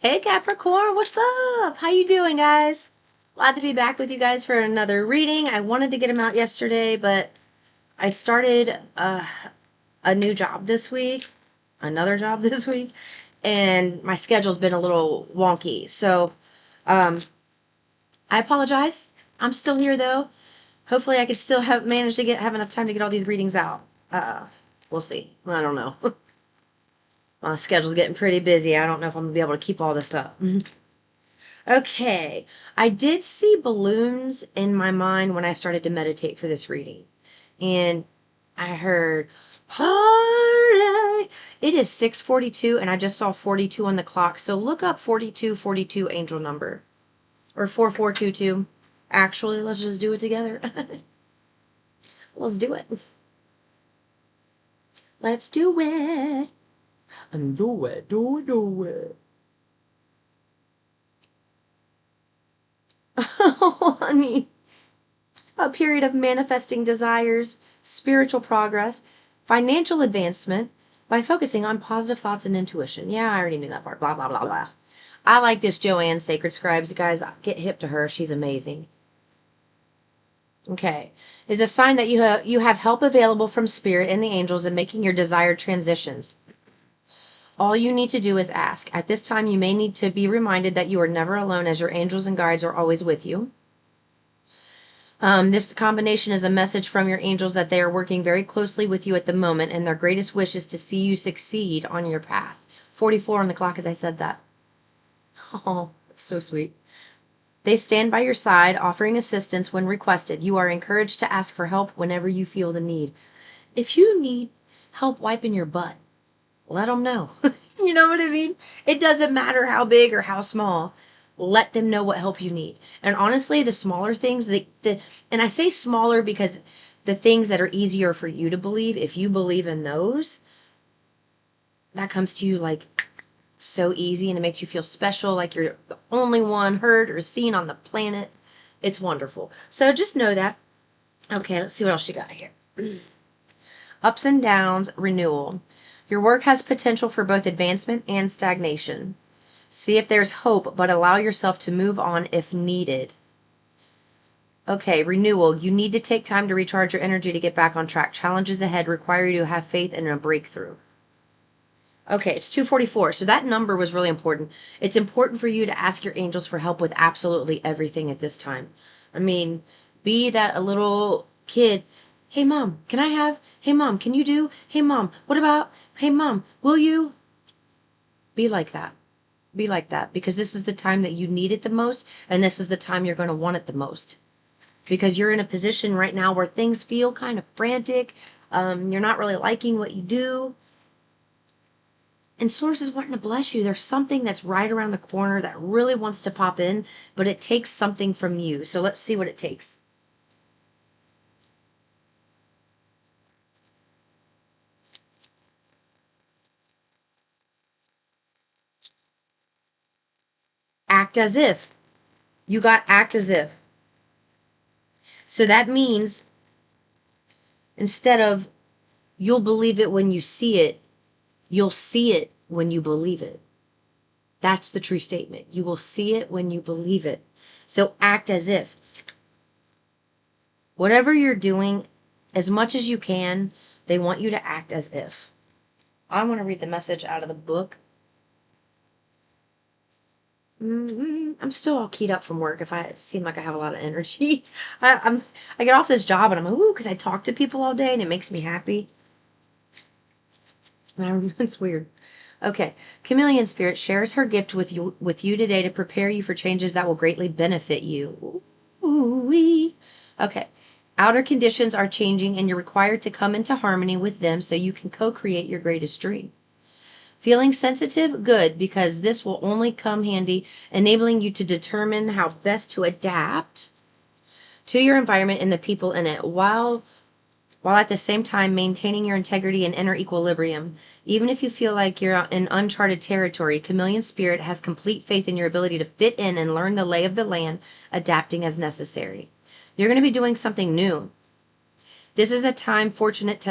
Hey Capricorn, what's up? How you doing, guys? Glad to be back with you guys for another reading. I wanted to get them out yesterday, but I started a new job this week, another job this week, and my schedule's been a little wonky. So, um, I apologize. I'm still here though. Hopefully, I could still manage to have enough time to get all these readings out. We'll see. I don't know. My schedule's getting pretty busy. I don't know if I'm gonna be able to keep all this up. Okay, I did see balloons in my mind when I started to meditate for this reading. And I heard, party! It is 6:42 and I just saw 42 on the clock. So look up 4242 angel number. Or 4422. Actually, let's just do it together. Let's do it. Let's do it. And do it, do it. Oh, honey. A period of manifesting desires, spiritual progress, financial advancement by focusing on positive thoughts and intuition. Yeah, I already knew that part. Blah, blah, blah, blah. I like this Joanne Sacred Scribes. Guys, get hip to her. She's amazing. Okay. Is a sign that you have help available from Spirit and the angels in making your desired transitions. All you need to do is ask. At this time, you may need to be reminded that you are never alone, as your angels and guides are always with you. This combination is a message from your angels that they are working very closely with you at the moment, and their greatest wish is to see you succeed on your path. 44 on the clock as I said that. Oh, that's so sweet. They stand by your side, offering assistance when requested. You are encouraged to ask for help whenever you feel the need. If you need help wiping your butt, let them know. You know what I mean? It doesn't matter how big or how small. Let them know what help you need. And honestly, the smaller things, and I say smaller because the things that are easier for you to believe, if you believe in those, that comes to you like so easy, and it makes you feel special, like you're the only one heard or seen on the planet. It's wonderful. So just know that. Okay, let's see what else you got here. Ups and downs, renewal. Your work has potential for both advancement and stagnation. See if there's hope, but allow yourself to move on if needed. Okay, renewal. You need to take time to recharge your energy to get back on track. Challenges ahead require you to have faith in a breakthrough. Okay, it's 244. So that number was really important. It's important for you to ask your angels for help with absolutely everything at this time. I mean, be that a little kid. Hey, Mom, can I have? Hey, Mom, can you do? Hey, Mom, what about? Hey, Mom, will you? Be like that. Be like that, because this is the time that you need it the most, and this is the time you're going to want it the most, because you're in a position right now where things feel kind of frantic. You're not really liking what you do, and source is wanting to bless you. There's something that's right around the corner that really wants to pop in, but it takes something from you. So let's see what it takes. Act as if. You got act as if. So that means instead of you'll believe it when you see it, you'll see it when you believe it. That's the true statement. You will see it when you believe it. So act as if. Whatever you're doing, as much as you can, they want you to act as if. I want to read the message out of the book. I'm still all keyed up from work. If I seem like I have a lot of energy, I get off this job and I'm like, ooh, because I talk to people all day and it makes me happy. It's weird. Okay, Chameleon Spirit shares her gift with you today to prepare you for changes that will greatly benefit you. Ooh-wee. Okay, outer conditions are changing and you're required to come into harmony with them so you can co-create your greatest dream. Feeling sensitive? Good, because this will only come handy, enabling you to determine how best to adapt to your environment and the people in it, while at the same time maintaining your integrity and inner equilibrium. Even if you feel like you're in uncharted territory, Chameleon Spirit has complete faith in your ability to fit in and learn the lay of the land, adapting as necessary. You're going to be doing something new. This is a time fortunate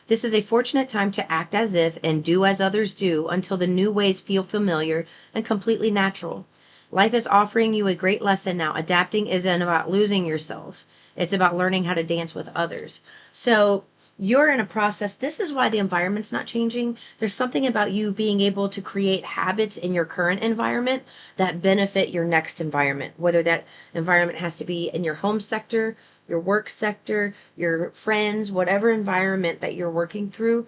This is a fortunate time to act as if and do as others do until the new ways feel familiar and completely natural. Life is offering you a great lesson now. Adapting isn't about losing yourself. It's about learning how to dance with others. So you're in a process. This is why the environment's not changing. There's something about you being able to create habits in your current environment that benefit your next environment, whether that environment has to be in your home sector, your work sector, your friends, whatever environment that you're working through.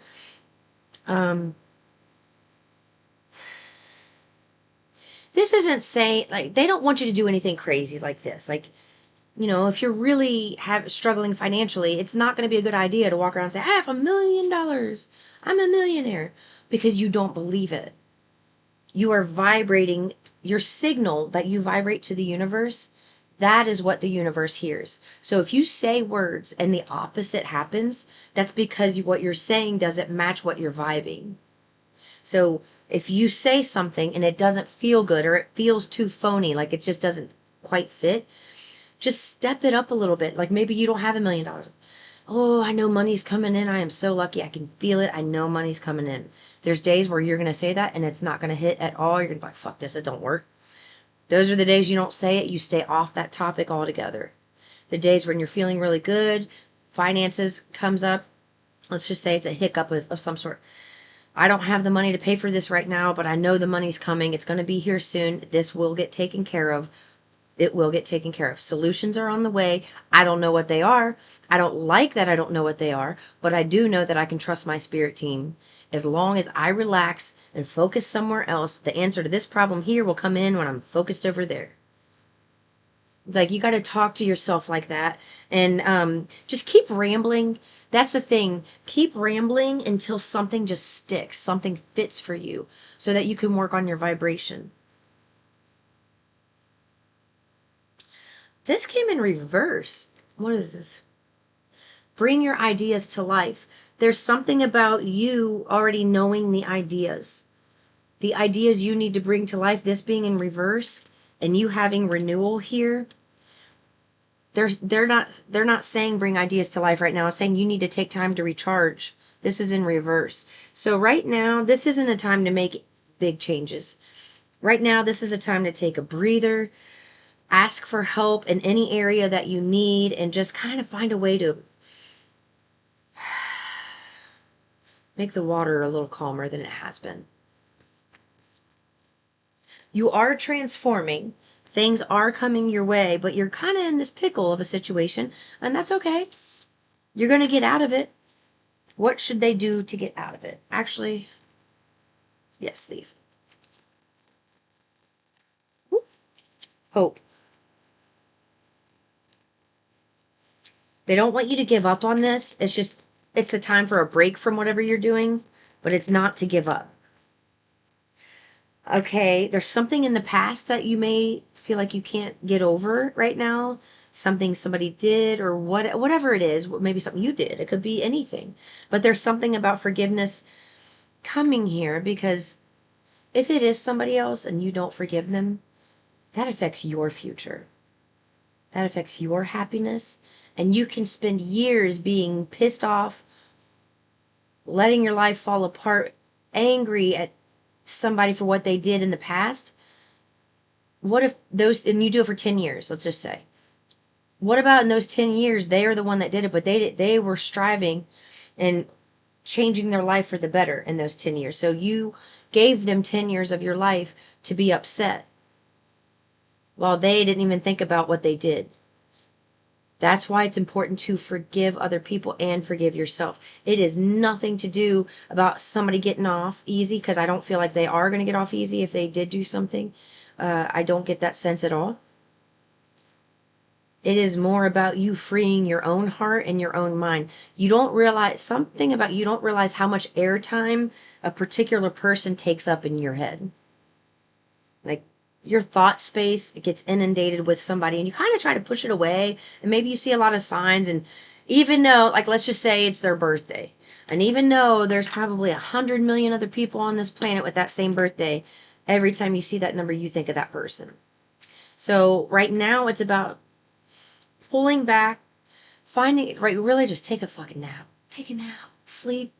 This isn't saying, like, they don't want you to do anything crazy like this. Like, if you're really struggling financially, it's not going to be a good idea to walk around and say, I have $1 million. I'm a millionaire, because you don't believe it. You are vibrating your signal that you vibrate to the universe. That is what the universe hears. So if you say words and the opposite happens, that's because what you're saying doesn't match what you're vibing. So if you say something and it doesn't feel good, or it feels too phony, like it just doesn't quite fit, just step it up a little bit. Like, maybe you don't have $1 million. Oh, I know money's coming in. I am so lucky. I can feel it. I know money's coming in. There's days where you're going to say that and it's not going to hit at all. You're going to be like, fuck this, it don't work. Those are the days you don't say it. You stay off that topic altogether. The days when you're feeling really good, finances comes up. Let's just say it's a hiccup of some sort. I don't have the money to pay for this right now, but I know the money's coming. It's going to be here soon. This will get taken care of. It will get taken care of. Solutions are on the way. I don't know what they are. I don't like that I don't know what they are, but I do know that I can trust my spirit team. As long as I relax and focus somewhere else, the answer to this problem here will come in when I'm focused over there. Like, you got to talk to yourself like that, and just keep rambling. That's the thing. Keep rambling until something just sticks, something fits for you, so that you can work on your vibration. This came in reverse. What is this? Bring your ideas to life. There's something about you already knowing the ideas. The ideas you need to bring to life, this being in reverse, and you having renewal here. They're not saying bring ideas to life right now. It's saying you need to take time to recharge. This is in reverse. So right now, this isn't a time to make big changes. Right now, this is a time to take a breather, ask for help in any area that you need, and just kind of find a way to make the water a little calmer than it has been. You are transforming. Things are coming your way, but you're kind of in this pickle of a situation, and that's okay. You're going to get out of it. What should they do to get out of it? Actually, yes, these. Hope. They don't want you to give up on this. It's the time for a break from whatever you're doing, but it's not to give up. Okay, there's something in the past that you may feel like you can't get over right now. Something somebody did, or whatever it is. Maybe something you did. It could be anything. But there's something about forgiveness coming here, because if it is somebody else and you don't forgive them, that affects your future. That affects your happiness. And you can spend years being pissed off, letting your life fall apart, angry at somebody for what they did in the past. What if and you do it for 10 years, let's just say. What about in those 10 years, they are the one that did it, but they were striving and changing their life for the better in those 10 years. So you gave them 10 years of your life to be upset, while they didn't even think about what they did. That's why it's important to forgive other people and forgive yourself. It is nothing to do about somebody getting off easy, because I don't feel like they are going to get off easy if they did do something. I don't get that sense at all. It is more about you freeing your own heart and your own mind. You don't realize how much airtime a particular person takes up in your head. Like, your thought space, it gets inundated with somebody, and you kind of try to push it away, and maybe you see a lot of signs, and even though, like, let's just say it's their birthday, and even though there's probably 100 million other people on this planet with that same birthday, every time you see that number, you think of that person. So right now, it's about pulling back, finding, right, really just take a fucking nap. Take a nap. sleep,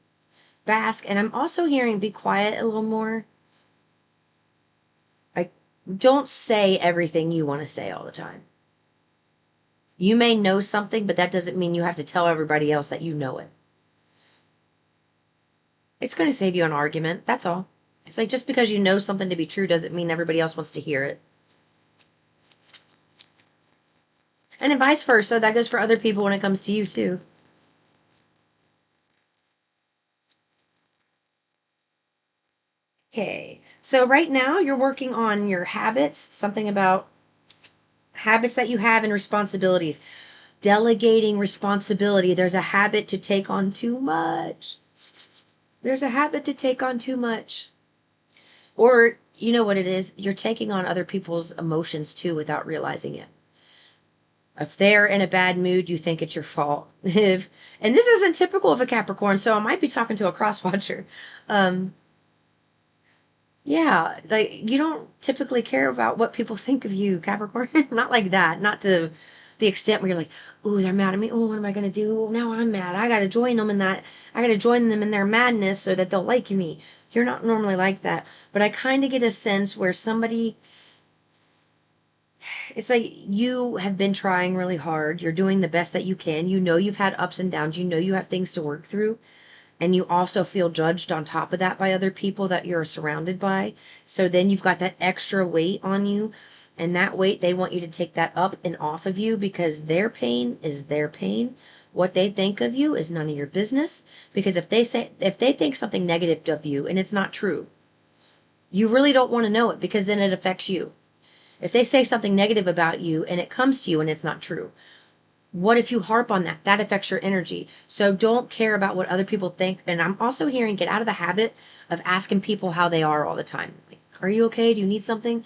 bask. And I'm also hearing be quiet a little more. Like, don't say everything you want to say all the time. You may know something, but that doesn't mean you have to tell everybody else that you know it. It's going to save you an argument. That's all. It's like just because you know something to be true doesn't mean everybody else wants to hear it. And then vice versa. That goes for other people when it comes to you, too. Okay. So right now you're working on your habits, something about habits that you have and responsibilities. Delegating responsibility. There's a habit to take on too much. There's a habit to take on too much. Or, you know what it is? You're taking on other people's emotions too without realizing it. If they're in a bad mood, you think it's your fault. And this isn't typical of a Capricorn, so I might be talking to a cross watcher. Um, yeah, like you don't typically care about what people think of you, Capricorn. Not like that. Not to the extent where you're like, "Ooh, they're mad at me. Oh, what am I gonna do? Now I'm mad. I gotta join them in that. I gotta join them in their madness so that they'll like me." You're not normally like that, but I kind of get a sense where somebody, it's like you have been trying really hard. You're doing the best that you can. You know you've had ups and downs. You know you have things to work through. And you also feel judged on top of that by other people that you're surrounded by. So then you've got that extra weight on you. And that weight, they want you to take that up and off of you because their pain is their pain. What they think of you is none of your business. Because if they think something negative of you and it's not true, you really don't want to know it because then it affects you. If they say something negative about you and it comes to you and it's not true, what if you harp on that? That affects your energy. So don't care about what other people think. And I'm also hearing get out of the habit of asking people how they are all the time. Like, are you okay? Do you need something?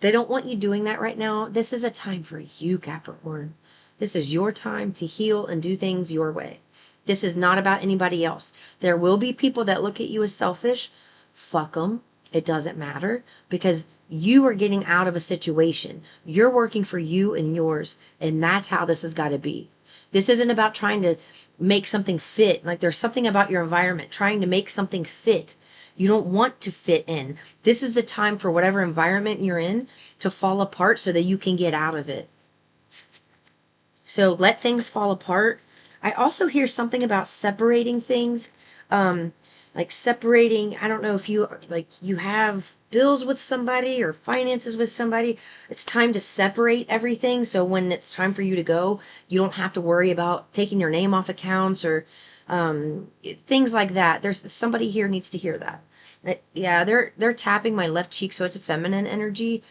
They don't want you doing that right now. This is a time for you, Capricorn. This is your time to heal and do things your way. This is not about anybody else. There will be people that look at you as selfish. Fuck them. It doesn't matter because you are getting out of a situation. You're working for you and yours, and that's how this has got to be. This isn't about trying to make something fit. Like there's something about your environment, trying to make something fit. You don't want to fit in. This is the time for whatever environment you're in to fall apart so that you can get out of it. So let things fall apart. I also hear something about separating things. Like separating, I don't know if you like you have bills with somebody or finances with somebody. It's time to separate everything. So when it's time for you to go, you don't have to worry about taking your name off accounts or things like that. There's somebody here needs to hear that. Yeah, they're tapping my left cheek, so it's a feminine energy.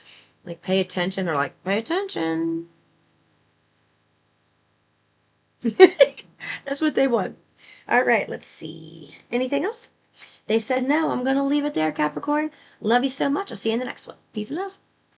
Like pay attention or like pay attention. That's what they want. All right, let's see. Anything else? They said no. I'm going to leave it there, Capricorn. Love you so much. I'll see you in the next one. Peace and love.